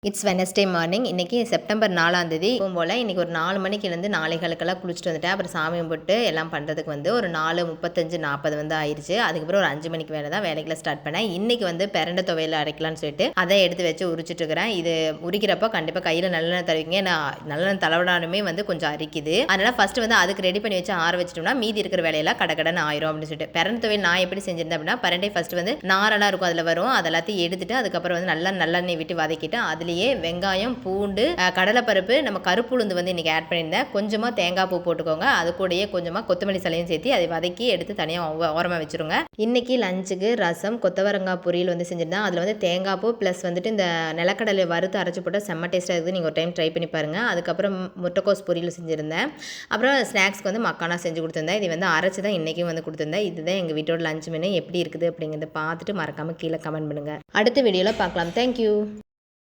It's Wednesday morning. இன்றைக்கி September 4ஆம் தேதி. போல் இன்றைக்கி ஒரு 4 மணிக்கு எழுந்து நாளைகளுக்கெல்லாம் குளிச்சுட்டு வந்துட்டேன். அப்புறம் சாமி கும்பிட்டு எல்லாம் பண்ணுறதுக்கு ஒரு 4:35 40 ஆயிடுச்சு. அதுக்கப்புறம் ஒரு 5 மணிக்கு மேலே தான் வேலைக்கெல்லாம் ஸ்டார்ட் பண்ணேன். இன்றைக்கி பிரண்டை துவையில் அரைக்கலான்னு சொல்லிட்டு அதை எடுத்து வச்சு உரிச்சிட்டு இருக்கிறேன். இது உரிக்கிறப்போ கண்டிப்பாக கையில் நல்லெண்ணெய் தருவீங்க. நான் நல்லெண்ணெய் தலவிடாலுமே கொஞ்சம் அரிக்குது. அதனால் ஃபஸ்ட்டு அதுக்கு ரெடி பண்ணி வச்சு ஆற வச்சிட்டோம்னா மீதி இருக்கிற வேலையெல்லாம் கடகடன்னு ஆயிரும் அப்படின்னு சொல்லிட்டு பிரண்டை துவையில் நான் எப்படி செஞ்சிருந்தேன் அப்படின்னா, பிரண்டை ஃபஸ்ட்டு நாரெல்லாம் இருக்கும் அதில் வரும். அதெல்லாத்தையும் எடுத்துட்டு அதுக்கப்புறம் நல்லெண்ணெய் விட்டு வதக்கிட்டு அதுலேயே வெங்காயம், பூண்டு, கடலைப்பருப்பு, நம்ம கருப்பு உளுந்து இன்றைக்கி ஆட் பண்ணியிருந்தேன். கொஞ்சமாக தேங்காய் பூ போட்டுக்கோங்க. அது கூடயே கொஞ்சமாக கொத்தமல்லி சலையும் சேர்த்து அதை வதக்கி எடுத்து தனியாக ஓரமாக வச்சுருங்க. இன்றைக்கி லஞ்சுக்கு ரசம், கொத்தவரங்காய் பொரியல் செஞ்சுருந்தேன். அதில் தேங்காய் பூ ப்ளஸ் இந்த நிலக்கடலை வறுத்து அரைச்சி போட்டால் செம்ம டேஸ்ட்டாக இருக்குது. நீங்கள் ஒரு டைம் ட்ரை பண்ணி பாருங்கள். அதுக்கப்புறம் முட்டைக்கோஸ் பொரியல் செஞ்சுருந்தேன். அப்புறம் ஸ்நாக்ஸ்க்கு மக்கானா செஞ்சு கொடுத்துருந்தேன். இது அரைச்சி தான் இன்றைக்கும் கொடுத்துருந்தேன். இதுதான் எங்கள் வீட்டோட லஞ்ச் மெனு. எப்படி இருக்குது அப்படிங்கிறத பார்த்துட்டு மறக்காமல் கீழே கமெண்ட் பண்ணுங்கள். அடுத்த வீடியோவில் பார்க்கலாம். தேங்க்யூ.